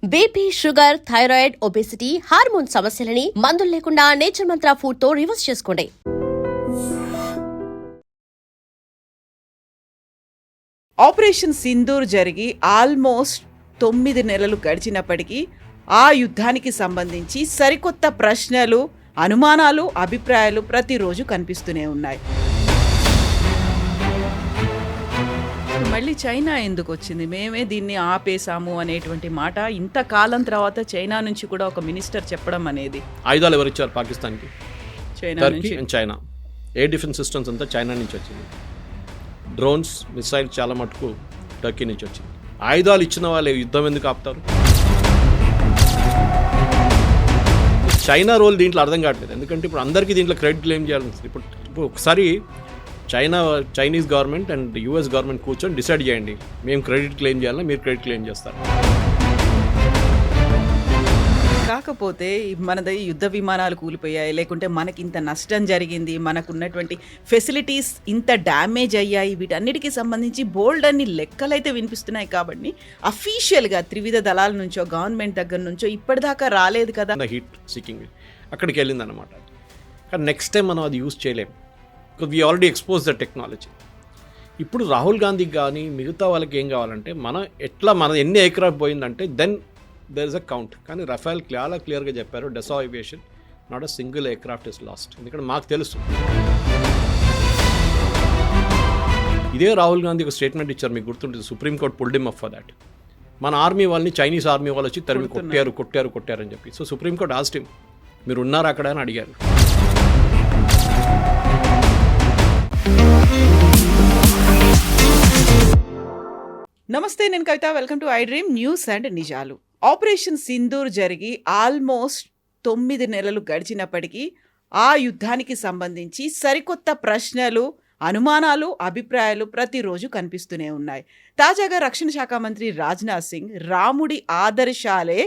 BP, sugar, thyroid, obesity, hormone సమస్యలని మందులు లేకుండా నేచర్ మంత్ర ఫుడ్ తో రివర్స్ చేసుకోండి. ఆపరేషన్ సింధూర్ జరిగి ఆల్మోస్ట్ 9 నెలలు గడిచినప్పటికీ ఆ యుద్ధానికి సంబంధించి సరికొత్త ప్రశ్నలు, అనుమానాలు, అభిప్రాయాలు ప్రతిరోజు కనిపిస్తూనే ఉన్నాయి. మళ్ళీ చైనా ఎందుకు వచ్చింది, మేమే దీన్ని ఆపేశాము అనేటువంటి మాట ఇంతకాలం తర్వాత చైనా నుంచి కూడా ఒక మినిస్టర్ చెప్పడం అనేది. ఆయుధాలు ఎవరు ఇచ్చారు పాకిస్తాన్కి? చైనా టర్కీ నుంచి. And China. Air defence systems అంతా చైనా నుంచి వచ్చింది. డ్రోన్స్, మిసైల్ చాలా మటుకు టర్కీ నుంచి వచ్చింది. ఆయుధాలు ఇచ్చిన వాళ్ళు యుద్ధం ఎందుకు ఆపుతారు? చైనా రోల్ దీంట్లో అర్థం కావట్లేదు. ఎందుకంటే ఇప్పుడు అందరికీ దీంట్లో క్రెడిట్ క్లెయిమ్ చేయాల్సి వస్తుంది. ఇప్పుడు ఒకసారి Chinese government and US government కూర్చొని డిసైడ్ చేయండి, మేము క్రెడిట్ క్లెయిమ్ చేయాలా, మీరు క్రెడిట్ క్లెయిమ్ చేస్తారు. కాకపోతే మనది యుద్ధ విమానాలు కూలిపోయాయి, లేకుంటే మనకి ఇంత నష్టం జరిగింది, మనకున్నటువంటి ఫెసిలిటీస్ ఇంత డ్యామేజ్ అయ్యాయి, వీటన్నిటికీ సంబంధించి బోల్డ్ అన్ని లెక్కలైతే వినిపిస్తున్నాయి. కాబట్టి అఫీషియల్గా త్రివిధ దళాల నుంచో గవర్నమెంట్ దగ్గర నుంచో ఇప్పటిదాకా రాలేదు కదా. హీట్ సీకింగ్ అక్కడికి వెళ్ళిందనమాట. కానీ నెక్స్ట్ టైం మనం అది యూజ్ చేయలేము, because we already expose the technology. ఇప్పుడు రాహుల్ గాంధీకి కానీ మిగతా వాళ్ళకి ఏం కావాలంటే మన ఎన్ని ఎయిర్క్రాఫ్ట్ పోయిందంటే then there is a count. కానీ రఫేల్ చాలా క్లియర్గా చెప్పారు, Dassault aviation not a single aircraft is lost. ఎందుకంటే మాకు తెలుసు. ఇదే రాహుల్ గాంధీ ఒక స్టేట్మెంట్ ఇచ్చారు, మీకు గుర్తుంటుంది, supreme court pulled him up for that. మన ఆర్మీ వాళ్ళని చైనీస్ ఆర్మీ వాళ్ళు వచ్చి తరిమి కొట్టారు అని చెప్పి. సో సుప్రీంకోర్టు ఆస్క్డ్ హిమ్, మీరు ఉన్నారా అక్కడ అని అడిగారు. నమస్తే, నేను Kavitha. Welcome to I dream news and నిజాలు. ఆపరేషన్ సింధూర్ జరిగి ఆల్మోస్ట్ 9 నెలలు గడిచినప్పటికీ ఆ యుద్ధానికి సంబంధించి సరికొత్త ప్రశ్నలు, అనుమానాలు, అభిప్రాయాలు ప్రతిరోజు కనిపిస్తూనే ఉన్నాయి. తాజాగా రక్షణ శాఖ మంత్రి రాజ్నాథ్ సింగ్ రాముడి ఆదర్శాలే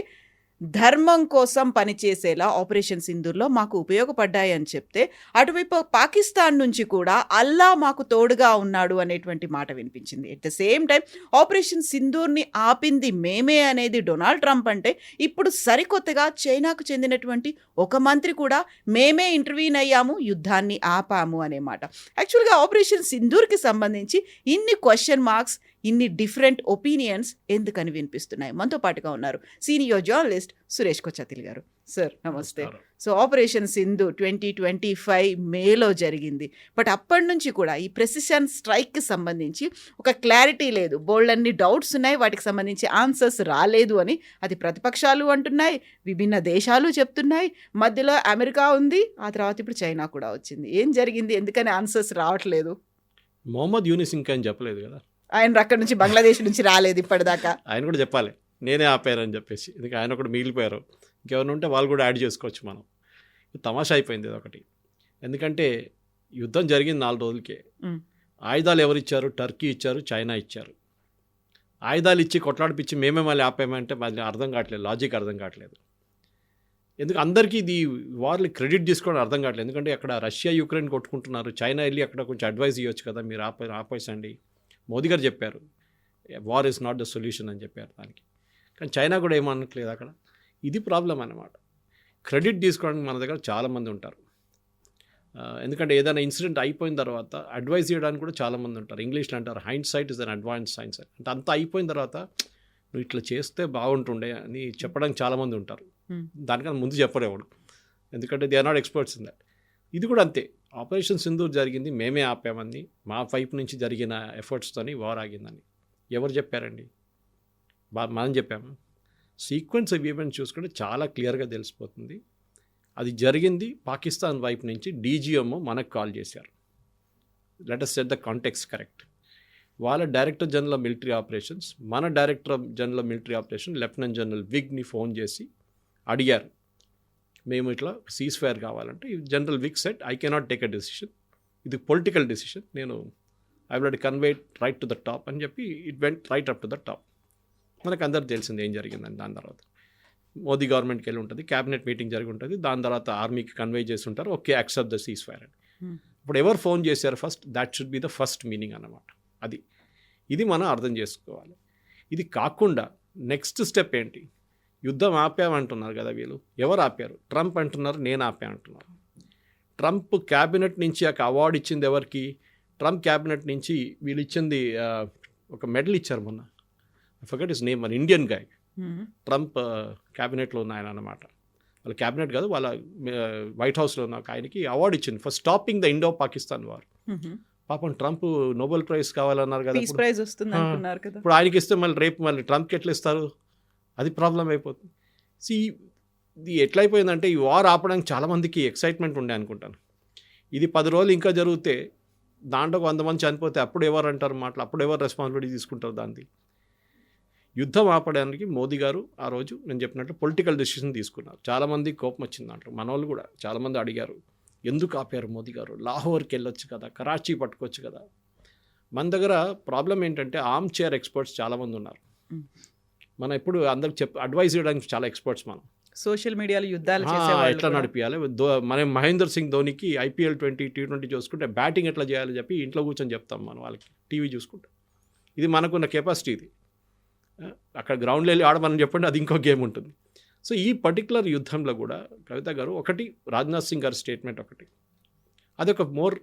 ధర్మం కోసం పనిచేసేలా ఆపరేషన్ సింధూర్లో మాకు ఉపయోగపడ్డాయి అని చెప్తే, అటువైపు పాకిస్తాన్ నుంచి కూడా అల్లా మాకు తోడుగా ఉన్నాడు అనేటువంటి మాట వినిపించింది. At the same time operation సింధూర్ని ఆపింది మేమే అనేది డొనాల్డ్ ట్రంప్ అంటే, ఇప్పుడు సరికొత్తగా చైనాకు చెందినటువంటి ఒక మంత్రి కూడా మేమే ఇంటర్వ్యూన్ అయ్యాము, యుద్ధాన్ని ఆపాము అనే మాట. యాక్చువల్గా ఆపరేషన్ సింధూర్కి సంబంధించి ఇన్ని క్వశ్చన్ మార్క్స్, ఇన్ని డిఫరెంట్ ఒపీనియన్స్ ఎందుకని వినిపిస్తున్నాయి? మనతో పాటుగా ఉన్నారు సీనియర్ జర్నలిస్ట్ సురేష్ కొచ్చతిల్ గారు. సార్ నమస్తే. సో ఆపరేషన్ సింధు 2025 మేలో జరిగింది. బట్ అప్పటి నుంచి కూడా ఈ ప్రెసిషన్ స్ట్రైక్కి సంబంధించి ఒక క్లారిటీ లేదు, బోల్డ్ అన్ని డౌట్స్ ఉన్నాయి, వాటికి సంబంధించి ఆన్సర్స్ రాలేదు అని అది ప్రతిపక్షాలు అంటున్నాయి, విభిన్న దేశాలు చెప్తున్నాయి, మధ్యలో అమెరికా ఉంది, ఆ తర్వాత ఇప్పుడు చైనా కూడా వచ్చింది. ఏం జరిగింది, ఎందుకని ఆన్సర్స్ రావట్లేదు? మొహమ్మద్ యూనిస్ ఇంకా అని చెప్పలేదు కదా, ఆయన అక్కడి నుంచి బంగ్లాదేశ్ నుంచి రాలేదు ఇప్పటిదాకా. ఆయన కూడా చెప్పాలి నేనే ఆపారని చెప్పేసి. ఎందుకంటే ఆయన ఒకటి మిగిలిపోయారు, ఇంకెవరైనా ఉంటే వాళ్ళు కూడా యాడ్ చేసుకోవచ్చు. మనం తమాషా అయిపోయింది ఇది ఒకటి. ఎందుకంటే యుద్ధం జరిగింది 4 రోజులకే. ఆయుధాలు ఎవరు ఇచ్చారు? టర్కీ ఇచ్చారు, చైనా ఇచ్చారు. ఆయుధాలు ఇచ్చి కొట్లాడిపించి మేమే మళ్ళీ ఆపామంటే మళ్ళీ అర్థం కావట్లేదు, లాజిక్ అర్థం కావట్లేదు. ఎందుకు అందరికీ ఇది వార్ని క్రెడిట్ తీసుకోవడం అర్థం కావట్లేదు. ఎందుకంటే అక్కడ రష్యా యుక్రెయిన్ కొట్టుకుంటున్నారు, చైనా వెళ్ళి అక్కడ కొంచెం అడ్వైస్ ఇవ్వచ్చు కదా, మీరు ఆపేసండి. మోదీ గారు చెప్పారు war is not the solution అని చెప్పారు దానికి. కానీ చైనా కూడా ఏమనట్లేదు అక్కడ. ఇది ప్రాబ్లం అన్నమాట. క్రెడిట్ తీసుకోవడానికి మన దగ్గర చాలామంది ఉంటారు. ఎందుకంటే ఏదైనా ఇన్సిడెంట్ అయిపోయిన తర్వాత అడ్వైస్ చేయడానికి కూడా చాలామంది ఉంటారు. ఇంగ్లీష్లో అంటారు hindsight is an advance science. అంటే అంతా అయిపోయిన తర్వాత నువ్వు ఇట్లా చేస్తే బాగుంటుండే అని చెప్పడానికి చాలామంది ఉంటారు. దానికన్నా ముందు చెప్పరేవాడు, ఎందుకంటే they are not experts in that. ఇది కూడా అంతే. ఆపరేషన్ సింధూర్ జరిగింది మేమే ఆపామని, మా వైపు నుంచి జరిగిన ఎఫర్ట్స్తోని వార్ ఆగిందని ఎవరు చెప్పారండి? మనం చెప్పాము. సీక్వెన్స్ ఆఫ్ ఈవెంట్స్ చూసుకుంటే చాలా క్లియర్గా తెలిసిపోతుంది. అది జరిగింది పాకిస్తాన్ వైపు నుంచి. డీజీఎంఓ మనకు కాల్ చేశారు, let us set the context correct. వాళ్ళ director general of military operations, మన director general of military operation lieutenant general విగ్ని ఫోన్ చేసి అడిగారు, మేము ఇట్లా సీజ్ ఫైర్ కావాలంటే. General Vig said I cannot take a decision, ఇది పొలిటికల్ డెసిషన్, నేను I will convey right to the top అని చెప్పి it went right up to the top. మనకు అందరికి తెలిసింది ఏం జరిగిందని. దాని తర్వాత మోదీ గవర్నమెంట్కి వెళ్ళి ఉంటుంది, క్యాబినెట్ మీటింగ్ జరిగి ఉంటుంది, దాని తర్వాత ఆర్మీకి కన్వే చేసి ఉంటారు, okay accept the cease fire అని. ఇప్పుడు ఎవరు ఫోన్ చేశారు first, that should be the first meaning అన్నమాట. ఇది మనం అర్థం చేసుకోవాలి. ఇది కాకుండా నెక్స్ట్ స్టెప్ ఏంటి? యుద్ధం ఆపామంటున్నారు కదా వీళ్ళు. ఎవరు ఆపారు? ట్రంప్ అంటున్నారు, నేను ఆపా అంటున్నారు. ట్రంప్ క్యాబినెట్ నుంచి ఒక అవార్డు ఇచ్చింది ఎవరికి? ట్రంప్ క్యాబినెట్ నుంచి వీళ్ళు ఇచ్చింది ఒక మెడల్ ఇచ్చారు మొన్న. ఫర్గెట్ హిస్ నేమ్, మన ఇండియన్ గాయ్. ట్రంప్ క్యాబినెట్లో ఉన్న ఆయన అనమాట. వాళ్ళ క్యాబినెట్ కాదు, వాళ్ళ వైట్ హౌస్లో ఉన్న ఒక ఆయనకి అవార్డు ఇచ్చింది for stopping the Indo Pakistan war. పాపం ట్రంప్ నోబెల్ ప్రైజ్ కావాలన్నారు కదా, ప్రైజ్ వస్తుంది అనుకున్నారు కదా. ఇప్పుడు ఆయనకి ఇస్తే మళ్ళీ ట్రంప్కి ఎట్లా ఇస్తారు? అది ప్రాబ్లం అయిపోతుంది. ఇది ఎట్లయిపోయిందంటే ఈ వార్ ఆపడానికి చాలామందికి ఎక్సైట్మెంట్ ఉండే అనుకుంటాను. ఇది 10 రోజులు ఇంకా జరిగితే దాంట్లో 100 మంది చనిపోతే అప్పుడు ఎవరు అంటారు మాటలు? అప్పుడు ఎవరు రెస్పాన్సిబిలిటీ తీసుకుంటారు దాన్ని? యుద్ధం ఆపడానికి మోదీ గారు ఆ రోజు నేను చెప్పినట్టు పొలిటికల్ డెసిషన్ తీసుకున్నారు. చాలామంది కోపం వచ్చింది దాంట్లో. మన వాళ్ళు కూడా చాలామంది అడిగారు, ఎందుకు ఆపారు మోదీ గారు? లాహోర్కి వెళ్ళొచ్చు కదా, కరాచీ పట్టుకోవచ్చు కదా. మన దగ్గర ప్రాబ్లం ఏంటంటే ఆర్మ్ చైర్ ఎక్స్పర్ట్స్ చాలామంది ఉన్నారు. మనం ఎప్పుడు అందరికి అడ్వైజ్ చేయడానికి చాలా ఎక్స్పర్ట్స్. మనం సోషల్ మీడియాలో యుద్ధాలు ఎట్లా నడిపించాలి, మనం మహేందర్ సింగ్ ధోనికి IPL 20, T20 చూసుకుంటే బ్యాటింగ్ ఎట్లా చేయాలని చెప్పి ఇంట్లో కూర్చొని చెప్తాం మనం వాళ్ళకి, టీవీ చూసుకుంటే. ఇది మనకున్న కెపాసిటీ. ఇది అక్కడ గ్రౌండ్లో వెళ్ళి ఆడమని చెప్పండి, అది ఇంకో గేమ్ ఉంటుంది. సో ఈ పర్టికులర్ యుద్ధంలో కూడా కవిత గారు ఒకటి, రాజ్నాథ్ సింగ్ గారి స్టేట్మెంట్ ఒకటి, అదొక మోర్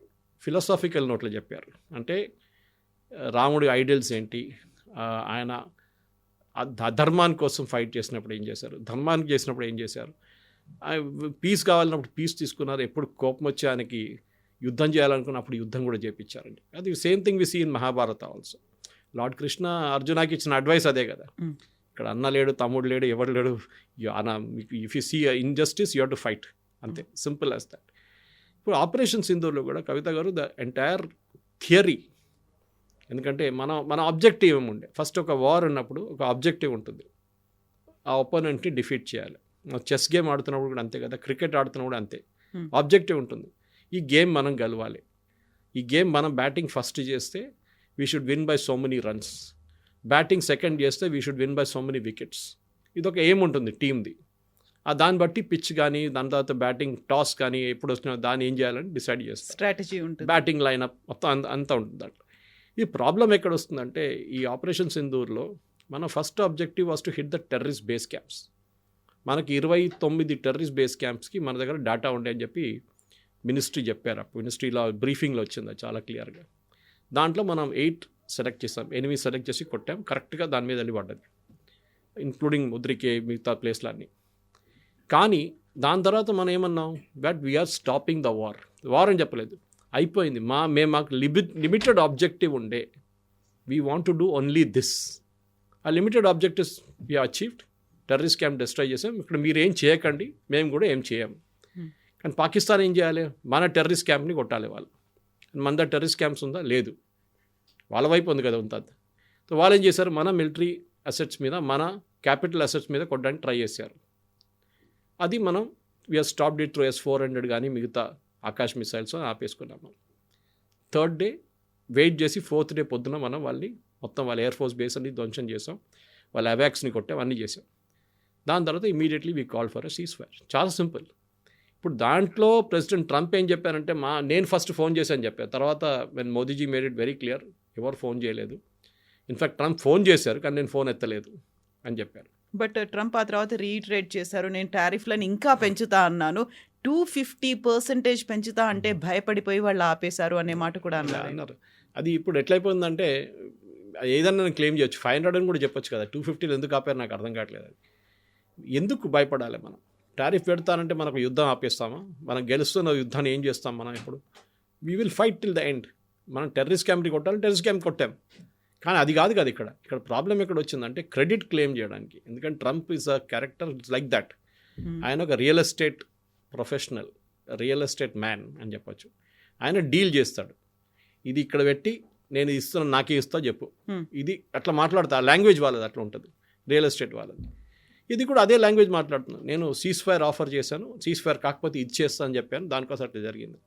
ఫిలాసాఫికల్ నోట్లో చెప్పారు. అంటే రాముడి ఐడియల్స్ ఏంటి, ఆయన ధర్మాని కోసం ఫైట్ చేసినప్పుడు ఏం చేశారు, ధర్మానికి చేసినప్పుడు ఏం చేశారు, పీస్ కావాలన్నప్పుడు పీస్ తీసుకున్నారు, ఎప్పుడు కోపం వచ్చి ఆయనకి యుద్ధం చేయాలనుకున్నప్పుడు యుద్ధం కూడా చేయించారండి. అది same thing we see in Mahabharata also. Lord Krishna అర్జునాకి ఇచ్చిన అడ్వైస్ అదే కదా. ఇక్కడ అన్న లేడు, తమ్ముడు లేడు, ఎవరు లేడు, if you see injustice you have to fight, అంతే, సింపుల్ యాజ్ దట్. ఇప్పుడు ఆపరేషన్ సింధూర్లో కూడా కవిత గారు ద ఎంటైర్ థియరీ, ఎందుకంటే మన ఆబ్జెక్టివ్ ఏముండే, ఫస్ట్ ఒక వార్ ఉన్నప్పుడు ఒక ఆబ్జెక్టివ్ ఉంటుంది, ఆ ఒపోనెంట్ని డిఫీట్ చేయాలి. చెస్ గేమ్ ఆడుతున్నప్పుడు కూడా అంతే కదా, క్రికెట్ ఆడుతున్నప్పుడు కూడా అంతే, ఆబ్జెక్టివ్ ఉంటుంది. ఈ గేమ్ మనం గెలవాలి, ఈ గేమ్ మనం బ్యాటింగ్ ఫస్ట్ చేస్తే we should win by so many runs, batting second చేస్తే we should win by so many wickets. ఇదొక ఏం ఉంటుంది టీమ్ది. దాన్ని బట్టి పిచ్ కానీ దాని తర్వాత బ్యాటింగ్ టాస్ కానీ ఎప్పుడు వచ్చినా దాన్ని ఏం చేయాలని డిసైడ్ చేస్తారు, స్ట్రాటజీ ఉంటుంది, బ్యాటింగ్ లైనప్ మొత్తం అంతా ఉంటుంది దాంట్లో. ఈ ప్రాబ్లం ఎక్కడ వస్తుందంటే ఈ ఆపరేషన్ సింధూర్లో మన first objective was to hit the terrorist base camps. మనకి 29 టెర్రరిస్ట్ బేస్ క్యాంప్స్కి మన దగ్గర డేటా ఉండే అని చెప్పి మినిస్ట్రీ చెప్పారు. మినిస్ట్రీలో బ్రీఫింగ్లో వచ్చింది చాలా క్లియర్గా. దాంట్లో మనం 8 సెలెక్ట్ చేసాం, 8 సెలెక్ట్ చేసి కొట్టాం, కరెక్ట్గా దాని మీద వెళ్ళి పడ్డది, ఇంక్లూడింగ్ ముద్రికే మిగతా ప్లేస్లన్నీ. కానీ దాని తర్వాత మనం ఏమన్నాం, that we're stopping the war అని చెప్పలేదు, అయిపోయింది. మాకు లిమిటెడ్ ఆబ్జెక్టివ్ ఉండే, we want to do only this. ఆ limited objectives we achieved. Terrorist camp destroy చేసాం, ఇక్కడ మీరు ఏం చేయకండి, మేము కూడా ఏం చేయం. కానీ పాకిస్తాన్ ఏం చేయాలి, మన టెర్రరిస్ట్ క్యాంప్ని కొట్టాలి వాళ్ళు. మన దగ్గర టెర్రరిస్ట్ క్యాంప్స్ ఉందా? లేదు, వాళ్ళ వైపు ఉంది కదా ఉంటుంది. సో వాళ్ళు ఏం చేశారు, మన మిలిటరీ అసెట్స్ మీద, మన క్యాపిటల్ అసెట్స్ మీద కొట్టడానికి ట్రై చేశారు. అది మనం we are stopped it through S-400 కానీ మిగతా ఆకాశ్ మిసైల్స్ ఆపేసుకున్నాము. 3rd డే వెయిట్ చేసి 4th డే పొద్దున మనం వాళ్ళని మొత్తం వాళ్ళ ఎయిర్ ఫోర్స్ బేస్ అన్ని ధ్వంసం చేసాం, వాళ్ళ అవాక్స్ని కొట్టాం, అన్నీ చేసాం. దాని తర్వాత immediately we call for a cease fire. చాలా సింపుల్. ఇప్పుడు దాంట్లో ప్రెసిడెంట్ ట్రంప్ ఏం చెప్పారంటే, నేను ఫస్ట్ ఫోన్ చేశాను చెప్పారు. తర్వాత when Modiji made it very clear, ఎవరు ఫోన్ చేయలేదు, ఇన్ఫ్యాక్ట్ ట్రంప్ ఫోన్ చేశారు కానీ నేను ఫోన్ ఎత్తలేదు అని చెప్పారు. బట్ ట్రంప్ ఆ తర్వాత రీట్రేట్ చేశారు, నేను టారిఫ్లను ఇంకా పెంచుతా అన్నాను, 250% పెంచుతా అంటే భయపడిపోయి వాళ్ళు ఆపేశారు అనే మాట కూడా అన్నారు. అది ఇప్పుడు ఎట్లయిపోయిందంటే ఏదన్నా నేను క్లెయిమ్ చేయొచ్చు, 500 అని కూడా చెప్పొచ్చు కదా, 250 ఎందుకు ఆపారు నాకు అర్థం కావట్లేదు. అది ఎందుకు భయపడాలి? మనం టారిఫ్ పెడతానంటే మనకు యుద్ధం ఆపేస్తామా? మనం గెలుస్తున్న యుద్ధాన్ని ఏం చేస్తాం మనం? ఇప్పుడు we will fight till the end. మనం టెర్రరిస్ట్ క్యాంప్ని కొట్టాలి, టెర్రరిస్ట్ క్యాంప్ కొట్టాం. కానీ అది కాదు కదా ఇక్కడ ప్రాబ్లం ఎక్కడ వచ్చిందంటే క్రెడిట్ క్లెయిమ్ చేయడానికి. ఎందుకంటే Trump is a character like that. ఆయన ఒక real estate professional, real estate man అని చెప్పొచ్చు. ఆయన డీల్ చేస్తాడు, ఇది ఇక్కడ పెట్టి నేను ఇస్తున్నాను, నాకే ఇస్తా చెప్పు, ఇది అట్లా మాట్లాడతా. లాంగ్వేజ్ వాళ్ళది అట్లా ఉంటుంది, రియల్ ఎస్టేట్ వాళ్ళది. ఇది కూడా అదే లాంగ్వేజ్ మాట్లాడుతున్నాను. నేను సీజ్ ఫైర్ ఆఫర్ చేశాను, సీజ్ ఫైర్ కాకపోతే ఇది చేస్తా అని చెప్పాను, దానికోసం అట్లా జరిగింది.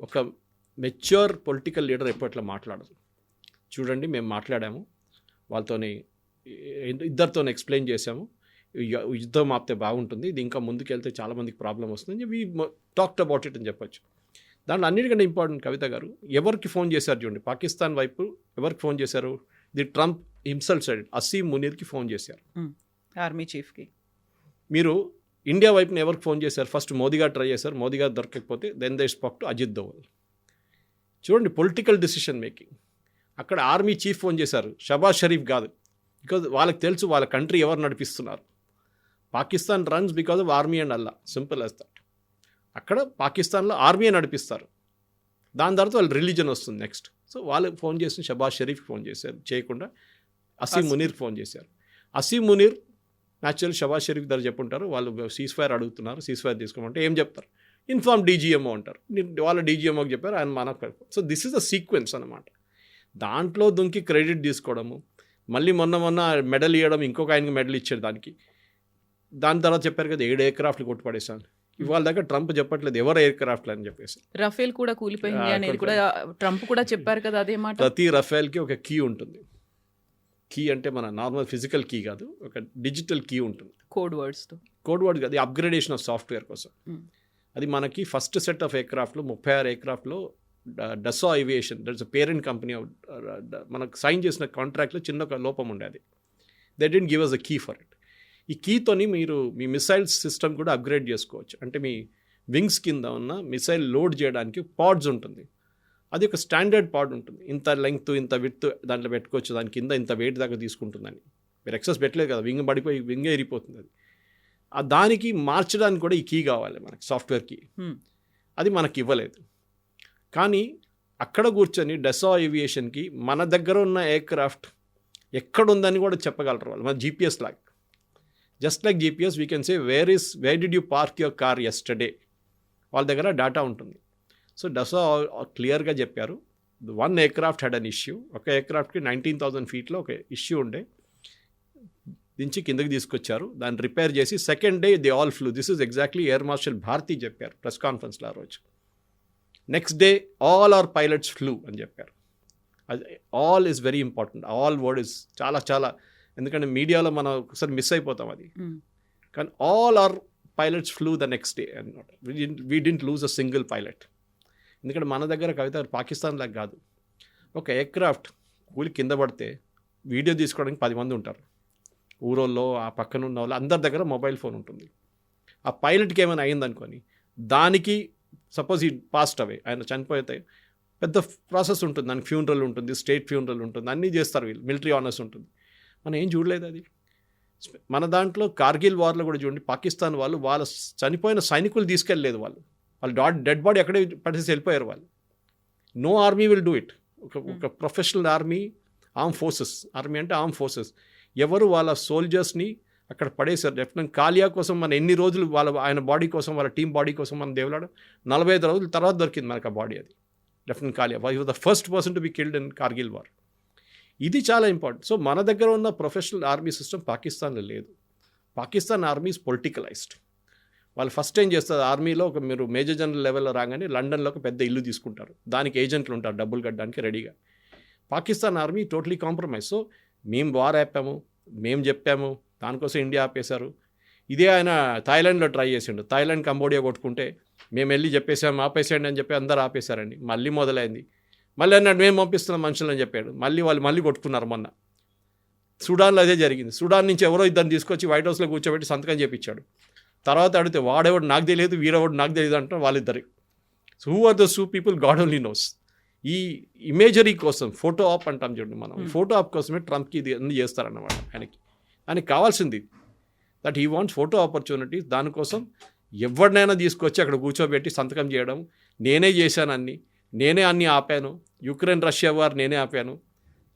ఒక మెచ్యూర్ పొలిటికల్ లీడర్ ఎప్పట్లో మాట్లాడదు. చూడండి, మేము మాట్లాడాము వాళ్ళతోని, ఇద్దరితో ఎక్స్ప్లెయిన్ చేసాము, యుద్ధం ఆపితే బాగుంటుంది, ఇది ఇంకా ముందుకెళ్తే చాలామందికి ప్రాబ్లం వస్తుంది, వీ టాక్డ్ అబౌట్ ఇట్ అని చెప్పొచ్చు. దాంట్లో అన్నిటికంటే ఇంపార్టెంట్ కవిత గారు ఎవరికి ఫోన్ చేశారు చూడండి, పాకిస్తాన్ వైపు ఎవరికి ఫోన్ చేశారు? The Trump himself side Asim మునీర్కి ఫోన్ చేశారు, ఆర్మీ చీఫ్కి. మీరు ఇండియా వైపున ఎవరికి ఫోన్ చేశారు? ఫస్ట్ మోదీ గారు ట్రై చేశారు, మోదీ గారు దొరకకపోతే then they spoke to Ajit Doval. చూడండి పొలిటికల్ డిసిషన్ మేకింగ్. అక్కడ ఆర్మీ చీఫ్ ఫోన్ చేశారు, షబాజ్ షరీఫ్ కాదు. బికాజ్ వాళ్ళకి తెలుసు వాళ్ళ కంట్రీ ఎవరు నడిపిస్తున్నారు. Pakistan runs because of army and Allah, simple as that. అక్కడ పాకిస్తాన్లో ఆర్మీ నడిపిస్తారు, దాని తర్వాత వాళ్ళ రిలీజన్ వస్తుంది నెక్స్ట్. సో వాళ్ళు ఫోన్ చేసి షబాజ్ షరీఫ్కి ఫోన్ చేశారు, చేయకుండా అసీం మునీర్కి ఫోన్ చేశారు. అసీం మునీర్ న్యాచురల్ షబాజ్ షరీఫ్ దగ్గర చెప్పుంటారు, వాళ్ళు సీజ్ ఫైర్ అడుగుతున్నారు, సీజ్ ఫైర్ తీసుకోమంటే ఏం చెప్తారు? ఇన్ఫార్మ్ డీజీఎంఓ అంటారు. వాళ్ళ డీజీఎంఓకి చెప్పారు, ఆయన మనకు. So this is a sequence అనమాట. దాంట్లో దుంకి క్రెడిట్ తీసుకోవడము, మళ్ళీ మొన్న మెడల్ ఇవ్వడం, ఇంకొక ఆయనకి మెడల్ ఇచ్చాడు దానికి. దాని తర్వాత చెప్పారు కదా 7 ఎయిర్క్రాఫ్ట్లు కొట్టుపడేసాను. ఇవాళ దగ్గర ట్రంప్ చెప్పట్లేదు ఎవరు ఎయిర్క్రాఫ్ట్లు అని చెప్పేసి. రఫేల్ కూడా కూలిపోయింది అనేది కూడా ట్రంప్ కూడా చెప్పారు కదా అదే మాట. ప్రతి రఫేల్కి ఒక కీ ఉంటుంది. కీ అంటే మన నార్మల్ ఫిజికల్ కీ కాదు, ఒక డిజిటల్ కీ ఉంటుంది. కోడ్ వర్డ్ కాదు, అప్గ్రేడేషన్ ఆఫ్ సాఫ్ట్వేర్ కోసం. అది మనకి ఫస్ట్ సెట్ ఆఫ్ ఎయిర్క్రాఫ్ట్లు 36 ఎయిర్క్రాఫ్ట్లో Dassault aviation, that's a parent company, మనకు సైన్ చేసిన కాంట్రాక్ట్లో చిన్న ఒక లోపం ఉండేది. They didn't give us a key for it. ఈ కీతోని మీరు మీ మిసైల్స్ సిస్టమ్ కూడా అప్గ్రేడ్ చేసుకోవచ్చు. అంటే మీ వింగ్స్ కింద ఉన్న మిసైల్ లోడ్ చేయడానికి పాడ్స్ ఉంటుంది. అది ఒక స్టాండర్డ్ పాడ్ ఉంటుంది, ఇంత లెంగ్త్ ఇంత విడ్త్ దాంట్లో పెట్టుకోవచ్చు, దాని కింద ఇంత వెయిట్ దాకా తీసుకుంటుందని. మీరు ఎక్సెస్ పెట్టలేదు కదా, వింగ్ పడిపోయి వింగే ఇరిగిపోతుంది. అది దానికి మార్చడానికి కూడా ఈ కీ కావాలి మనకి, సాఫ్ట్వేర్ కీ. అది మనకి ఇవ్వలేదు. కానీ అక్కడ కూర్చొని డసా ఏవియేషన్కి మన దగ్గర ఉన్న ఎయిర్క్రాఫ్ట్ ఎక్కడుందని కూడా చెప్పగలరు వాళ్ళు. మన జీపీఎస్ లాగా, just like GPS we can say where did you park your car yesterday. వాళ్ళ దగ్గర డేటా ఉంటుంది. సో డసా క్లియర్గా చెప్పారు, 1 ఎయిర్క్రాఫ్ట్ హ్యాడ్ అన్ ఇష్యూ. ఒక ఎయిర్క్రాఫ్ట్కి 19,000 ఫీట్లో ఒక ఇష్యూ ఉండే, దించి కిందకి తీసుకొచ్చారు, దాన్ని రిపేర్ చేసి second day they all flew. This is exactly air marshal Bharti చెప్పారు ప్రెస్ కాన్ఫరెన్స్లో ఆ రోజు. Next day all our pilots flew అని చెప్పారు. అది all is very important. All word is చాలా, ఎందుకంటే మీడియాలో మనం ఒకసారి మిస్ అయిపోతాం అది. కానీ all our pilots flew the next day అన్నమాట. We didn't lose a single pilot. ఎందుకంటే మన దగ్గర కవిత పాకిస్తాన్ లాగా కాదు. ఒక ఎయిర్క్రాఫ్ట్ కూలి కింద పడితే వీడియో తీసుకోవడానికి 10 మంది ఉంటారు. ఊరోళ్ళు, ఆ పక్కన ఉన్న వాళ్ళు అందరి దగ్గర మొబైల్ ఫోన్ ఉంటుంది. ఆ పైలట్కి ఏమైనా అయిందనుకొని దానికి సపోజ్ ఈ పాస్ట్ అవే, ఆయన చనిపోతే పెద్ద ప్రాసెస్ ఉంటుంది, దానికి ఫ్యూనరల్ ఉంటుంది, స్టేట్ ఫ్యూనరల్ ఉంటుంది, అన్నీ చేస్తారు వీళ్ళు, మిలిటరీ ఆనర్స్ ఉంటుంది. మనం ఏం చూడలేదు అది. మన దాంట్లో కార్గిల్ వార్లో కూడా చూడండి, పాకిస్తాన్ వాళ్ళు వాళ్ళ చనిపోయిన సైనికులు తీసుకెళ్ళలేదు, వాళ్ళు డెడ్ బాడీ అక్కడే పడేసి వెళ్ళిపోయారు వాళ్ళు. No army will do it. ఒక ప్రొఫెషనల్ ఆర్మీ ఫోర్సెస్, ఆర్మీ అంటే ఫోర్సెస్, ఎవరు వాళ్ళ సోల్జర్స్ని అక్కడ పడేశారు. లెఫ్టినెంట్ కాలియా కోసం మన ఎన్ని రోజులు ఆయన బాడీ కోసం, వాళ్ళ టీం బాడీ కోసం మనం దేవులాడు 45 రోజుల తర్వాత దొరికింది మనకు ఆ బాడీ. అది lieutenant Kalia was the first person to be killed in Kargil war. ఇది చాలా ఇంపార్టెంట్. సో మన దగ్గర ఉన్న ప్రొఫెషనల్ ఆర్మీ సిస్టమ్ పాకిస్తాన్లో లేదు. Pakistan army is politicised. వాళ్ళు ఫస్ట్ ఏం చేస్తారు, ఆర్మీలో ఒక మీరు మేజర్ జనరల్ లెవెల్లో రాగానే లండన్లో ఒక పెద్ద ఇల్లు తీసుకుంటారు, దానికి ఏజెంట్లు ఉంటారు డబ్బులు కట్టడానికి రెడీగా. Pakistan army totally compromise. So మేము వార్ ఆపాము, మేము చెప్పాము, దానికోసం ఇండియా ఆపేశారు. ఇదే ఆయన థాయిలాండ్లో ట్రై చేసిండు, థాయిలాండ్ కంబోడియా కొట్టుకుంటే మేము వెళ్ళి చెప్పేసాము ఆపేసేయండి అని చెప్పి అందరూ ఆపేశారండి. మళ్ళీ మొదలైంది, మళ్ళీ అన్నాడు మేము పంపిస్తున్నాం మనుషులని చెప్పాడు, వాళ్ళు మళ్ళీ కొట్టుకున్నారు. మొన్న సుడాన్లో అదే జరిగింది. సుడాన్ నుంచి ఎవరో ఇద్దరిని తీసుకొచ్చి వైట్ హౌస్లో కూర్చోబెట్టి సంతకం చేయించాడు. తర్వాత అడిగితే వాడెవడు నాకు తెలియదు, వీడెవడు నాకు తెలియదు అంటారు వాళ్ళిద్దరు. So who are those 2 people, God only knows. ఈ ఇమేజరీ కోసం, ఫోటో ఆప్ అంటాం చూడండి మనం, ఫోటో ఆప్ కోసమే ట్రంప్కి ఇది అన్ని చేస్తారన్నమాట. ఆయనకి కావాల్సింది that he wants photo opportunities. దానికోసం ఎవరినైనా తీసుకొచ్చి అక్కడ కూర్చోబెట్టి సంతకం చేయడం, నేనే చేశాను నేనే అన్నీ ఆపాను, యుక్రెయిన్ రష్యా వార్ నేనే ఆపాను.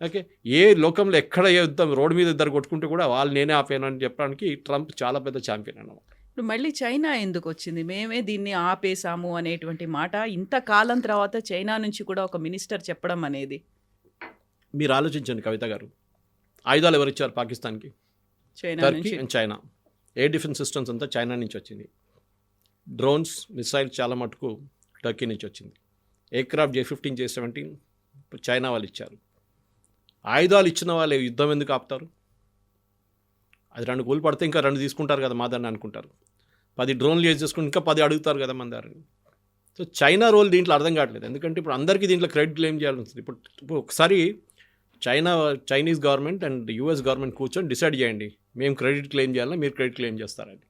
ఓకే, ఏ లోకంలో ఎక్కడ యుద్ధం రోడ్డు మీద ఇద్దరు కొట్టుకుంటే కూడా వాళ్ళు నేనే ఆపాను అని చెప్పడానికి ట్రంప్ చాలా పెద్ద ఛాంపియన్ అన్నమాట. ఇప్పుడు మళ్ళీ చైనా ఎందుకు వచ్చింది, మేమే దీన్ని ఆపేసాము అనేటువంటి మాట ఇంతకాలం తర్వాత చైనా నుంచి కూడా ఒక మినిస్టర్ చెప్పడం అనేది? మీరు ఆలోచించండి కవిత గారు, ఆయుధాలు ఎవరు ఇచ్చారు పాకిస్తాన్కి? Turkey and China. Air defence systems అంతా చైనా నుంచి వచ్చింది. డ్రోన్స్, మిసైల్స్ చాలా మటుకు టర్కీ నుంచి వచ్చింది. ఎయిర్క్రాఫ్ట్ J-15, J-17 చైనా వాళ్ళు ఇచ్చారు. ఆయుధాలు ఇచ్చిన వాళ్ళు యుద్ధం ఎందుకు ఆపుతారు? అది 2 కూలి పడితే ఇంకా 2 తీసుకుంటారు కదా మాదాన్ని అనుకుంటారు. 10 డ్రోన్లు యూజ్ చేసుకుని ఇంకా 10 అడుగుతారు కదా మన దారిని. సో చైనా రోల్ దీంట్లో అర్థం కావట్లేదు. ఎందుకంటే ఇప్పుడు అందరికీ దీంట్లో క్రెడిట్ క్లెయిమ్ చేయాల్సి ఉంటుంది. ఇప్పుడు ఒకసారి Chinese government and US government కూర్చొని డిసైడ్ చేయండి, మేము క్రెడిట్ క్లెయిమ్ చేయాలా, మీరు క్రెడిట్ క్లెయిమ్ చేస్తారని.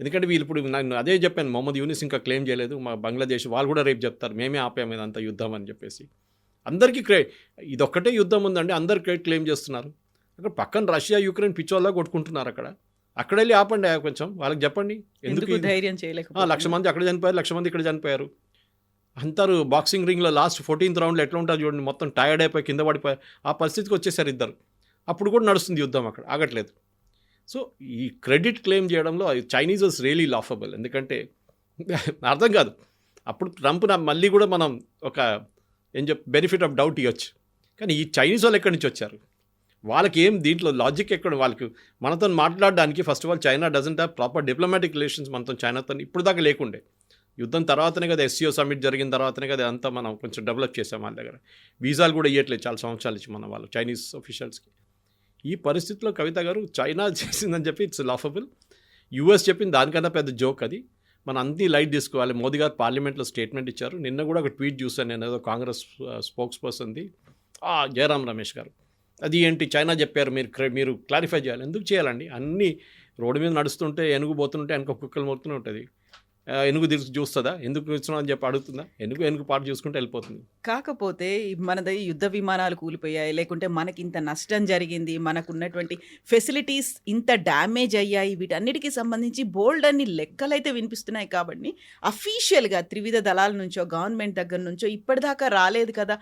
ఎందుకంటే వీళ్ళు ఇప్పుడు నేను అదే చెప్పాను, మొహమ్మద్ యూనిస్ ఇంకా క్లెయిమ్ చేయలేదు, మా బంగ్లాదేశ్ వాళ్ళు కూడా రేపు చెప్తారు మేమే ఆపాము ఇదంతా యుద్ధం అని చెప్పేసి. అందరికీ ఇదొక్కటే యుద్ధం ఉందండి, అందరు క్లెయిమ్ చేస్తున్నారు. అక్కడ పక్కన రష్యా యుక్రెయిన్ పిచ్చోళ్ళ కొట్టుకుంటున్నారు. అక్కడ వెళ్ళి ఆపండి కొంచెం, వాళ్ళకి చెప్పండి ఎందుకు ధైర్యం చేయలేక. 1,00,000 మంది అక్కడ చనిపోయారు, 1,00,000 మంది ఇక్కడ చనిపోయారు అంటారు. బాక్సింగ్ రింగ్లో లాస్ట్ 14th రౌండ్లో ఎట్లా ఉంటారు చూడండి, మొత్తం టైర్డ్ అయిపోయి కింద పడిపోయారు, ఆ పరిస్థితికి వచ్చేసారు ఇద్దరు. అప్పుడు కూడా నడుస్తుంది యుద్ధం, అక్కడ ఆగట్లేదు. సో ఈ క్రెడిట్ క్లెయిమ్ చేయడంలో చైనీస్ వాజ్ రియలీ లాఫబుల్. ఎందుకంటే అర్థం కాదు. అప్పుడు ట్రంప్ మళ్ళీ కూడా మనం ఒక బెనిఫిట్ ఆఫ్ డౌట్ ఇవ్వచ్చు, కానీ ఈ చైనీస్ వాళ్ళు ఎక్కడి నుంచి వచ్చారు, వాళ్ళకి ఏం దీంట్లో లాజిక్ ఎక్కడ, వాళ్ళకి మనతో మాట్లాడడానికి first of all China doesn't have proper diplomatic relations మనతో, చైనాతో ఇప్పుడు దాకా లేకుండే. యుద్ధం తర్వాతనే కదా SCO సమ్మిట్ జరిగిన తర్వాతనే కదా అంతా మనం కొంచెం డెవలప్ చేసాం. వాళ్ళ దగ్గర వీసాలు కూడా ఇవ్వట్లేదు చాలా సంవత్సరాల నుంచి మన వాళ్ళు చైనీస్ ఆఫీషియల్స్కి. ఈ పరిస్థితిలో కవిత గారు చైనా చేసిందని చెప్పి ఇట్స్ లాఫబుల్, US చెప్పింది దానికన్నా పెద్ద జోక్ అది. మనం అన్ని లైట్ తీసుకోవాలి. మోదీ గారు పార్లమెంట్లో స్టేట్మెంట్ ఇచ్చారు. నిన్న కూడా ఒక ట్వీట్ చూశాను నేను, ఏదో కాంగ్రెస్ స్పోక్స్ పర్సన్ది జయరాం రమేష్ గారు. అది ఏంటి చైనా చెప్పారు, మీరు క్లారిఫై చేయాలి. ఎందుకు చేయాలండి? అన్నీ రోడ్డు మీద నడుస్తుంటే ఏనుగు పోతుంటే వెనక కుక్కలు మొత్తునే ఉంటుంది, ఏనుగు చూస్తుందా, ఎందుకు చూస్తున్నావు అని చెప్పి అడుగుతుందా? ఏనుగు పాటు చూసుకుంటే వెళ్ళిపోతుంది. కాకపోతే మనది యుద్ధ విమానాలు కూలిపోయాయి, లేకుంటే మనకి ఇంత నష్టం జరిగింది, మనకు ఉన్నటువంటి ఫెసిలిటీస్ ఇంత డ్యామేజ్ అయ్యాయి, వీటన్నిటికీ సంబంధించి బోల్డ్ అన్ని లెక్కలైతే వినిపిస్తున్నాయి. కాబట్టి అఫీషియల్గా త్రివిధ దళాల నుంచో గవర్నమెంట్ దగ్గర నుంచో ఇప్పటిదాకా రాలేదు కదా.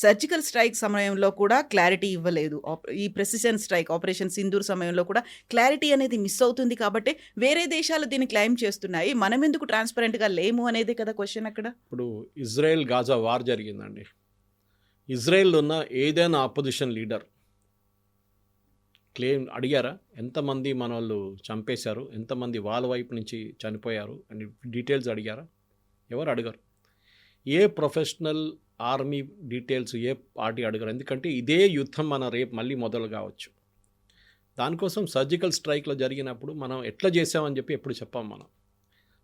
సర్జికల్ స్ట్రైక్ సమయంలో కూడా క్లారిటీ ఇవ్వలేదు, ఈ ప్రెసిషన్ స్ట్రైక్ ఆపరేషన్ సింధూర్ సమయంలో కూడా క్లారిటీ అనేది మిస్ అవుతుంది. కాబట్టి వేరే దేశాలు దీన్ని క్లెయిమ్ చేస్తున్నాయి, మనం ఎందుకు ట్రాన్స్పరెంట్గా లేము అనేది కదా క్వశ్చన్ అక్కడ. ఇప్పుడు ఇజ్రాయెల్ గాజా వార్ జరిగిందండి. ఇజ్రాయెల్లో ఉన్న ఏదైనా ఆపోజిషన్ లీడర్ క్లెయిమ్ అడిగారా ఎంతమంది మన వాళ్ళు చంపేశారు, ఎంతమంది వాళ్ళ వైపు నుంచి చనిపోయారు అని డీటెయిల్స్ అడిగారా? ఎవరు అడగరు. A professional army details A party అడగరు. ఎందుకంటే ఇదే యుద్ధం మన రేపు మళ్ళీ మొదలు కావచ్చు. దానికోసం సర్జికల్ స్ట్రైక్లో జరిగినప్పుడు మనం ఎట్లా చేసామని చెప్పి ఎప్పుడు చెప్పాం మనం,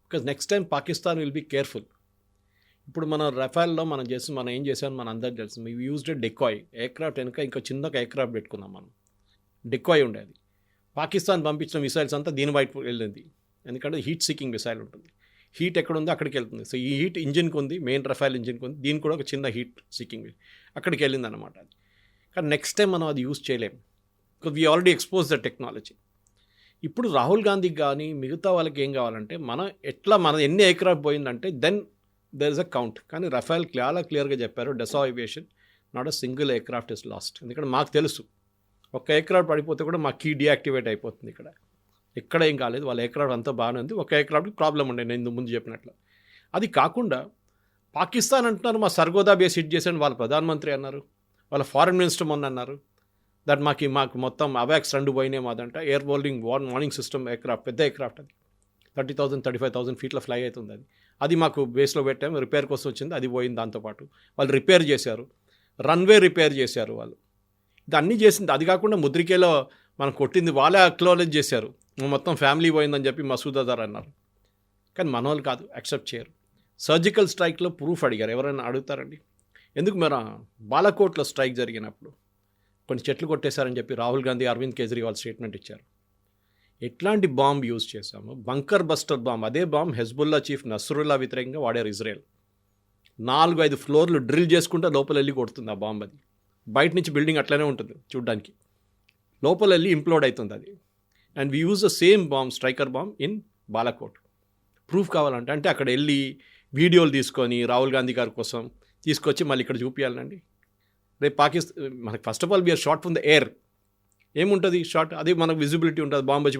because next time Pakistan will be careful. ఇప్పుడు మన రఫాల్లో మనం ఏం చేసామని మన అందరికీ తెలుసు. వీ యూజ్డ్ డెకాయ్ ఎయిర్క్రాఫ్ట్ వెనుక ఇంకో చిన్న ఎయిర్క్రాఫ్ట్ పెట్టుకున్నాం మనం, డెకాయ్ ఉండేది. పాకిస్తాన్ పంపించిన మిసైల్స్ అంతా దీని వైపు వెళ్ళింది, ఎందుకంటే హీట్ సీకింగ్ మిసైల్ ఉంటుంది. హీట్ ఎక్కడుందో అక్కడికి వెళ్తుంది. సో ఈ హీట్ ఇంజిన్కి ఉంది, మెయిన్ రఫైల్ ఇంజిన్కి ఉంది, దీనికి కూడా ఒక చిన్న హీట్ సీకింగ్ అక్కడికి వెళ్ళింది అనమాట. అది కానీ నెక్స్ట్ టైం మనం అది యూజ్ చేయలేము, because we already expose the technology. ఇప్పుడు రాహుల్ గాంధీకి కానీ మిగతా వాళ్ళకి ఏం కావాలంటే మన ఎన్ని ఎయిర్క్రాఫ్ట్ పోయిందంటే then there is a count. కానీ రఫైల్ చాలా క్లియర్గా చెప్పారు, Dassault aviation not a single aircraft is lost. ఎందుకంటే మాకు తెలుసు ఒక ఎయిర్క్రాఫ్ట్ పడిపోతే కూడా మా కీ డియాక్టివేట్ అయిపోతుంది. ఎక్కడ ఏం కాలేదు, వాళ్ళ ఎయిర్క్రాఫ్ట్ అంతా బాగానే ఉంది, ఒక ఎయిర్క్రాఫ్ట్కి ప్రాబ్లం ఉండే నేను ముందు చెప్పినట్లు. అది కాకుండా పాకిస్తాన్ అంటున్నారు మా సర్గోదా బేస్ హిట్ చేశాను, వాళ్ళ ప్రధానమంత్రి అన్నారు, వాళ్ళ ఫారెన్ మినిస్టర్ మొన్న అన్నారు దట్ మాకు మొత్తం అవాక్స్ 2 పోయినాయి మాదంట. ఎయిర్ బోల్డింగ్ వార్నింగ్ సిస్టమ్ ఎయిర్క్రాఫ్ట్, పెద్ద ఎయిర్క్రాఫ్ట్ అది 30,000 35,000 ఫీట్ల ఫ్లై అవుతుంది. అది మాకు బేస్లో పెట్టాము, రిపేర్ కోసం వచ్చింది, అది పోయింది. దాంతోపాటు వాళ్ళు రిపేర్ చేశారు, రన్వే రిపేర్ చేశారు వాళ్ళు. ఇది అన్నీ చేసింది. అది కాకుండా ముద్రికేలో మనం కొట్టింది వాళ్ళే అక్నాలెడ్జ్ చేశారు, మొత్తం ఫ్యామిలీ పోయిందని చెప్పి మసూద్ అజార్ అన్నారు. కానీ మన వాళ్ళు కాదు, యాక్సెప్ట్ చేయరు. సర్జికల్ స్ట్రైక్లో ప్రూఫ్ అడిగారు, ఎవరైనా అడుగుతారండి? ఎందుకు మరి బాలాకోట్లో స్ట్రైక్ జరిగినప్పుడు కొన్ని చెట్లు కొట్టేశారని చెప్పి రాహుల్ గాంధీ, అరవింద్ కేజ్రీవాల్ స్టేట్మెంట్ ఇచ్చారు. ఎట్లాంటి బాంబ్ యూజ్ చేశాము? Bunker buster bomb. అదే బాంబ్ హెజ్బుల్లా చీఫ్ నస్రుల్లా వ్యతిరేకంగా వాడారు ఇజ్రాయెల్. 4-5 ఫ్లోర్లు డ్రిల్ చేసుకుంటే లోపల వెళ్ళి కొడుతుంది ఆ బాంబ్. అది బయట నుంచి బిల్డింగ్ అట్లనే ఉంటుంది చూడ్డానికి, లోపల వెళ్ళి ఇంప్లోడ్ అవుతుంది అది. And we use the same bomb, striker bomb in Balakot. Proof కావాలంటే అంటే అక్కడ వెళ్ళి వీడియోలు తీసుకొని రాహుల్ గాంధీ గారి కోసం తీసుకొచ్చి మళ్ళీ ఇక్కడ చూపించాలండి. రేపు మనకి first of all we are shot from the air. ఏముంటుంది షాట్? అది మనకు విజిబిలిటీ ఉంటుంది, బాంబ్ వచ్చి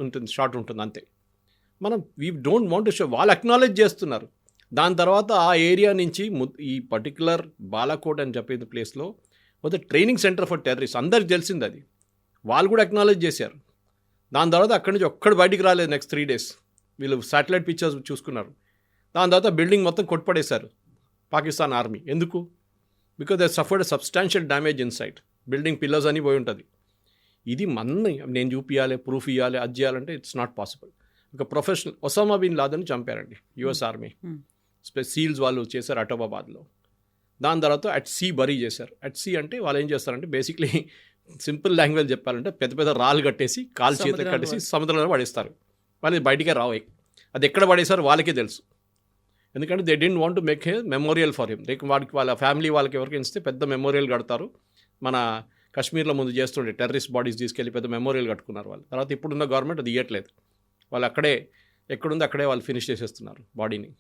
ఉంటుంది, షాట్ ఉంటుంది అంతే. మనం we don't want to show. వాళ్ళు అక్నాలెడ్జ్ చేస్తున్నారు. దాని తర్వాత ఆ ఏరియా నుంచి ఈ పర్టికులర్ బాలాకోట్ అని చెప్పే ప్లేస్లో ఒక ట్రైనింగ్ సెంటర్ ఫర్ టెర్రరిస్ట్, అందరికి తెలిసింది అది, వాళ్ళు కూడా అక్నాలెడ్జ్ చేశారు. దాని తర్వాత అక్కడి నుంచి ఒక్కడు బయటికి రాలేదు. నెక్స్ట్ 3 days వీళ్ళు శాటిలైట్ పిక్చర్స్ చూసుకున్నారు. దాని తర్వాత బిల్డింగ్ మొత్తం కొట్టుపడేశారు పాకిస్తాన్ ఆర్మీ. ఎందుకు? Because they suffered substantial damage inside. Building pillars అని పోయి ఉంటుంది. ఇది నేను చూపించాలి, ప్రూఫ్ ఇవ్వాలి, అది చేయాలంటే ఇట్స్ నాట్ పాసిబుల్. ఒక ప్రొఫెషనల్ ఒసామా బిన్ లాదెన్ చంపారండి US ఆర్మీ. సీల్స్ వాళ్ళు చేశారు అటోబాబాద్లో. దాని తర్వాత అట్ సీ బరీ చేశారు. అట్ సీ అంటే వాళ్ళు ఏం చేస్తారంటే బేసిక్లీ సింపుల్ లాంగ్వేజ్ చెప్పాలంటే పెద్ద పెద్ద రాళ్ళు కట్టేసి కాలు చేతులు కట్టేసి సముద్రంలో పడేస్తారు. వాళ్ళది బయటికే రావు. అది ఎక్కడ పడేసారో వాళ్ళకే తెలుసు. ఎందుకంటే they don't want to make a memorial for him. Like వాడికి వాళ్ళ ఫ్యామిలీ వాళ్ళకి ఎవరికి ఇస్తే పెద్ద మెమోరియల్ కడతారు. మన కాశ్మీర్లో ముందు చేస్తుండే టెర్రరిస్ట్ బాడీస్ తీసుకెళ్ళి పెద్ద మెమోరియల్ కట్టుకున్నారు వాళ్ళు. తర్వాత ఇప్పుడున్న గవర్నమెంట్ అది ఇవ్వట్లేదు. వాళ్ళు అక్కడే ఎక్కడుందో అక్కడే వాళ్ళు ఫినిష్ చేసేస్తున్నారు బాడీని.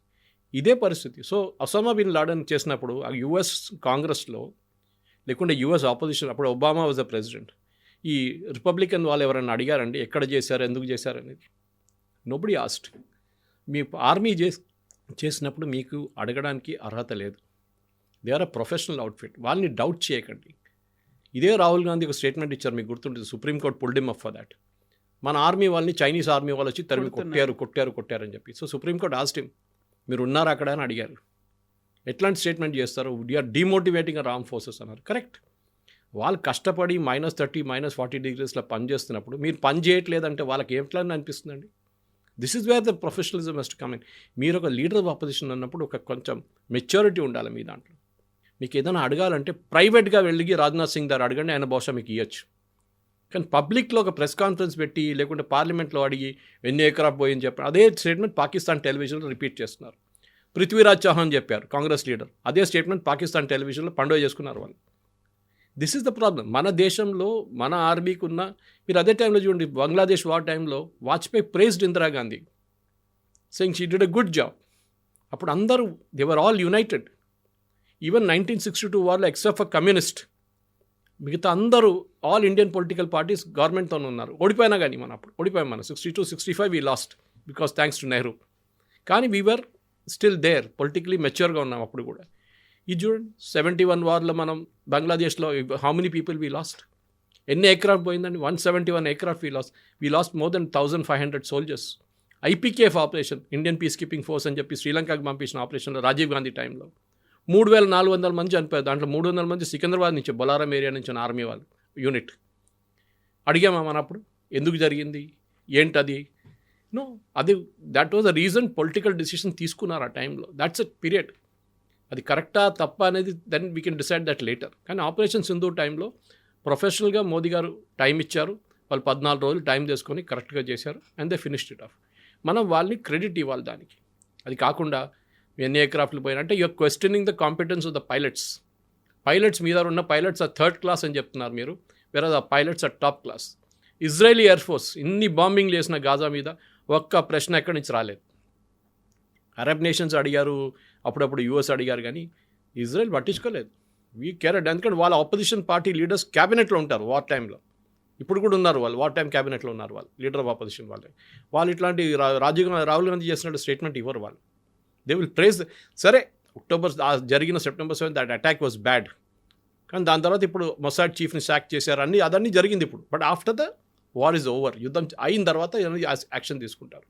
ఇదే పరిస్థితి. సో ఒసామా బిన్ లాడెన్ చేసినప్పుడు ఆ యుఎస్ కాంగ్రెస్లో లేకుంటే యుఎస్ ఆపోజిషన్, అప్పుడు ఒబామా వాజ్ ద ప్రెసిడెంట్, ఈ రిపబ్లికన్ వాళ్ళు ఎవరైనా అడిగారండి ఎక్కడ చేశారు, ఎందుకు చేశారు అనేది? Nobody asked. మీ ఆర్మీ చేసినప్పుడు మీకు అడగడానికి అర్హత లేదు. They are a professional outfit. వాళ్ళని డౌట్ చేయకండి. ఇదే రాహుల్ గాంధీ ఒక స్టేట్మెంట్ ఇచ్చారు, మీకు గుర్తుంటుంది. Supreme court pulled him up for that. మన ఆర్మీ వాళ్ళని చైనీస్ ఆర్మీ వాళ్ళు వచ్చి తరిమి కొట్టారు అని చెప్పి. సో సుప్రీంకోర్టు ఆస్క్డ్ హిమ్, మీరు ఉన్నారా అక్కడ అని అడిగారు. ఎట్లాంటి స్టేట్మెంట్ చేస్తారు? వీఆర్ డిమోటివేటింగ్ అర్ ఆర్మ్ ఫోర్సెస్ అన్నారు. కరెక్ట్. వాళ్ళు కష్టపడి -30 -40 డిగ్రీస్లో పని చేస్తున్నప్పుడు మీరు పని చేయట్లేదంటే వాళ్ళకి ఎట్లా అనిపిస్తుందండి? This is where the professionalism must come in. మీరు ఒక లీడర్ ఆఫ్ అపోజిషన్ అన్నప్పుడు ఒక కొంచెం మెచ్యూరిటీ ఉండాలి మీ దాంట్లో. మీకు ఏదైనా అడగాలంటే ప్రైవేట్గా వెళ్ళి రాజ్నాథ్ సింగ్ గారు అడగండి, ఆయన బహుశా మీకు ఇవ్వచ్చు. కానీ పబ్లిక్లో ఒక ప్రెస్ కాన్ఫరెన్స్ పెట్టి లేకుంటే పార్లమెంట్లో అడిగి ఎన్ని ఎకరాఫ్ పోయింది చెప్పారు. అదే స్టేట్మెంట్ పాకిస్తాన్ టెలివిజన్లో రిపీట్ చేస్తున్నారు. పృథ్వీరాజ్ చౌహాన్ చెప్పారు, కాంగ్రెస్ లీడర్. అదే స్టేట్మెంట్ పాకిస్తాన్ టెలివిజన్లో పండుగ చేసుకున్నారు వాళ్ళు. This is the problem. మన దేశంలో మన ఆర్మీకి ఉన్న, మీరు అదే టైంలో చూడండి, బంగ్లాదేశ్ వార్ టైంలో Vajpayee praised Indira Gandhi, saying she did a good job. అప్పుడు అందరూ they were all United. Even 1962 వార్లో except for communist, మిగతా అందరూ ఆల్ ఇండియన్ పొలిటికల్ పార్టీస్ గవర్నమెంట్తో ఉన్నారు. ఓడిపోయినా కానీ అప్పుడు ఓడిపోయాం మనం. 62-65 we last because thanks to Nehru. కానీ వీఆర్ స్టిల్ దేర్, పొలిటికలీ మెచ్యూర్గా ఉన్నాం అప్పుడు కూడా. ఇది చూడండి, 71 వార్లో మనం బంగ్లాదేశ్లో how many people we last? ఎన్ని ఎయిర్క్రాఫ్ట్ పోయిందండి? 171 aircraft we last more than 1500 soldiers. IPKF operation, Indian piece keeping force అని చెప్పి శ్రీలంకకు పంపించిన ఆపరేషన్లో రాజీవ్ గాంధీ టైంలో 3400 మంది చనిపోయారు. దాంట్లో 300 మంది సికింద్రాబాద్ నుంచి, బొలారం ఏరియా నుంచి ఆర్మీ వాళ్ళు యూనిట్. అడిగామా మన అప్పుడు ఎందుకు జరిగింది ఏంటది? నో, అది that was the reason. Political decision తీసుకున్నారు ఆ టైంలో. That's a period. అది కరెక్టా తప్ప అనేది then we can decide that later. కానీ ఆపరేషన్ సింధూర్ టైంలో ప్రొఫెషనల్గా మోదీ గారు టైం ఇచ్చారు. వాళ్ళు 14 రోజులు టైం తీసుకొని కరెక్ట్గా చేశారు and they finished it off. మనం వాళ్ళని క్రెడిట్ ఇవ్వాలి దానికి. అది కాకుండా ఎన్ని ఎయిర్క్రాఫ్ట్లు పోయినంటే you are questioning the competence of the pilots మీద ఉన్న పైలట్స్ ఆర్ థర్డ్ క్లాస్ అని చెప్తున్నారు మీరు, వేరే the pilots are top class. Israeli air force ఇన్ని బాంబింగ్ చేసిన గాజా మీద ఒక్క ప్రశ్న ఎక్కడి నుంచి రాలేదు. అరబ్ నేషన్స్ అడిగారు, అప్పుడప్పుడు యూఎస్ అడిగారు, కానీ ఇజ్రాయెల్ పట్టించుకోలేదు. We care. ఎందుకంటే వాళ్ళ ఆపోజిషన్ పార్టీ లీడర్స్ క్యాబినెట్లో ఉంటారు వార్ టైంలో. ఇప్పుడు కూడా ఉన్నారు వాళ్ళు, వార్ టైం క్యాబినెట్లో ఉన్నారు వాళ్ళు, లీడర్ ఆఫ్ ఆపోజిషన్ వాళ్ళు ఇట్లాంటి రాహుల్ గాంధీ చేసినట్టు స్టేట్మెంట్ ఇవ్వరు వాళ్ళు. They will praise. సరే, జరిగిన September 7 that attack was bad, కానీ దాని తర్వాత ఇప్పుడు మొసాడ్ చీఫ్ని సాక్ చేశారు, అదన్నీ జరిగింది ఇప్పుడు. But after the war is over, యుద్ధం అయిన తర్వాత యాక్షన్ తీసుకుంటారు.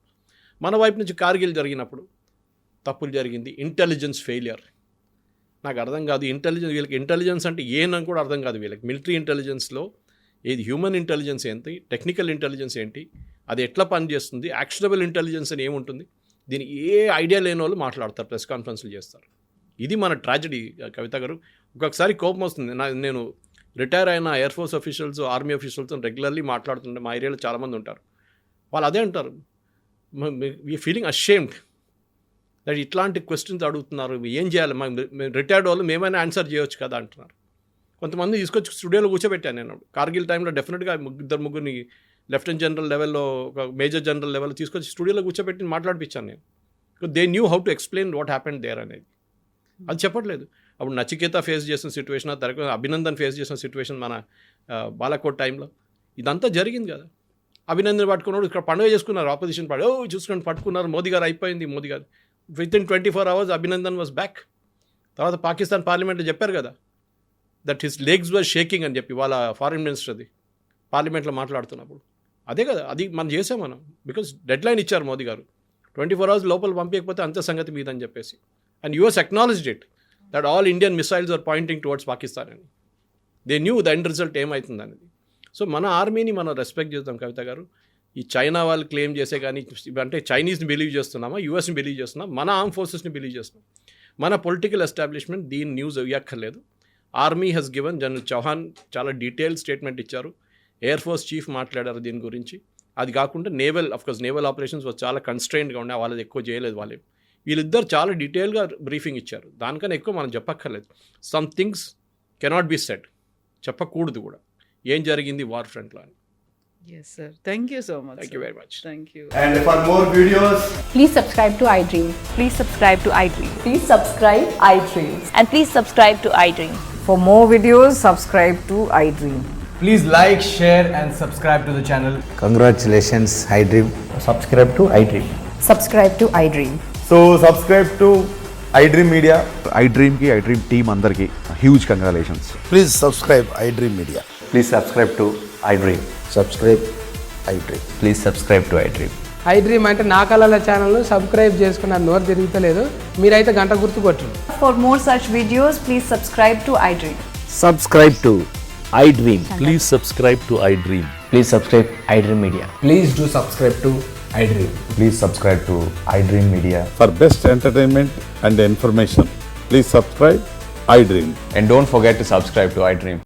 మన వైపు నుంచి కార్గిల్ జరిగినప్పుడు తప్పులు జరిగింది, ఇంటెలిజెన్స్ ఫెయిలియర్. నాకు అర్థం కాదు వీళ్ళకి ఇంటెలిజెన్స్ అంటే ఏంటని కూడా అర్థం కాదు వీళ్ళకి. మిలిటరీ ఇంటెలిజెన్స్లో ఏది హ్యూమన్ ఇంటెలిజెన్స్ ఏంటి, టెక్నికల్ ఇంటెలిజెన్స్ ఏంటి, అది ఎట్లా పనిచేస్తుంది, యాక్షనబుల్ ఇంటెలిజెన్స్ అని ఏముంటుంది, దీని ఏ ఐడియా లేని వాళ్ళు మాట్లాడతారు, ప్రెస్ కాన్ఫరెన్స్లు చేస్తారు. ఇది మన ట్రాజడీ కవిత గారు. ఒక్కొక్కసారి కోపం వస్తుంది. నేను రిటైర్ అయిన ఎయిర్ ఫోర్స్ ఆఫీషియల్స్, ఆర్మీ ఆఫీషియల్స్తో రెగ్యులర్లీ మాట్లాడుతుంటే మా ఏరియాలో చాలామంది ఉంటారు. వాళ్ళు అదే అంటారు, వీ ఫీలింగ్ అషేమ్డ్ దట్ ఇట్లాంటి క్వశ్చన్స్ అడుగుతున్నారు, ఏం చేయాలి, మేము రిటైర్డ్ వాళ్ళు మేమైనా ఆన్సర్ చేయవచ్చు కదా అంటున్నారు. కొంతమంది తీసుకొచ్చి స్టూడియోలో కూర్చోబెట్టాను నేను. కార్గిల్ టైంలో డెఫినెట్గా ముగ్గురిని లెఫ్టినెంట్ జనరల్ లెవెల్లో, ఒక మేజర్ జనరల్ లెవెల్లో తీసుకొచ్చి స్టూడియోలో కూర్చోబెట్టి మాట్లాడిపించాను నేను. They knew how to explain what happened there అనేది. అది చెప్పట్లేదు. అప్పుడు నచికేత ఫేస్ చేసిన సిచ్యువేషన్, ఆ తర్వాత అభినందన్ ఫేస్ చేసిన సిచ్యువేషన్ మన బాలాకోట్ టైంలో ఇదంతా జరిగింది కదా. అభినందన్ పట్టుకున్నాడు, ఇక్కడ పండుగ చేసుకున్నారు ఆపోజిషన్ పార్టీ, చూసుకొని పట్టుకున్నారు, మోదీ గారు అయిపోయింది. మోదీ గారు within 24 hours Abhinandan was back. తర్వాత పాకిస్తాన్ పార్లమెంట్లో చెప్పారు కదా that his legs was shaking అని చెప్పి, వాళ్ళ ఫారిన్ మినిస్టర్ది పార్లమెంట్లో మాట్లాడుతున్నప్పుడు. అదే కదా, అది మనం చేసాం మనం. బికాజ్ డెడ్ లైన్ ఇచ్చారు మోదీ గారు, 24 hours లోపల పంపించకపోతే అంతే సంగతి మీద అని చెప్పేసి. And US acknowledged it that all Indian missiles are pointing towards Pakistan అని. They knew the end result ఏమవుతుంది అనేది. సో మన ఆర్మీని మనం రెస్పెక్ట్ చేద్దాం కవిత గారు. ఈ చైనా వాళ్ళు క్లెయిమ్ చేసే కానీ, అంటే చైనీస్ని బిలీవ్ చేస్తున్నామా, యూఎస్ని బిలీవ్ చేస్తున్నాం, మన ఆర్మ్ ఫోర్సెస్ని బిలీవ్ చేస్తున్నాం. మన పొలిటికల్ ఎస్టాబ్లిష్మెంట్ దీని న్యూస్ ఇవ్వక్కర్లేదు. Army has given, general Chauhan చాలా డీటెయిల్ స్టేట్మెంట్ ఇచ్చారు, ఎయిర్ ఫోర్స్ చీఫ్ మాట్లాడారు దీని గురించి. అది కాకుండా నేవల్ నేవల్ ఆపరేషన్స్ చాలా కన్స్ట్రైన్డ్గా ఉన్నాయి, వాళ్ళది ఎక్కువ చేయలేదు వాళ్ళు. వీళ్ళిద్దరు చాలా డీటెయిల్గా బ్రీఫింగ్ ఇచ్చారు. దానికన్నా ఎక్కువ మనం చెప్పక్కర్లేదు. Some things cannot be said, చెప్పకూడదు కూడా ఏం జరిగింది వార్ ఫ్రంట్లో అని. Yes, sir. Thank you so much. Thank you very much. Thank you. And for more videos, Please subscribe to iDream. Please subscribe to iDream. Please subscribe iDream. And please subscribe to iDream. For more videos, subscribe to iDream. please like, share and subscribe to the channel. Congratulations, iDream. Subscribe to iDream. Subscribe to iDream. So subscribe to iDream Media. iDream ki iDream team andarki huge congratulations. Please subscribe iDream Media. Please subscribe to iDream. Subscribe iDream. Please subscribe to iDream. iDream అంటే నా కళల ఛానల్ను subscribe చేసుకున్న నోరు తిరుగుతలేదు, మీరైతే గంట గుర్తు కొట్టండి. For more such videos, please subscribe to iDream. Subscribe to iDream. Please subscribe to iDream. Please subscribe iDream Media. Please do subscribe to iDream. Please subscribe to iDream Media. For best entertainment and information, please subscribe iDream. And don't forget to subscribe to iDream.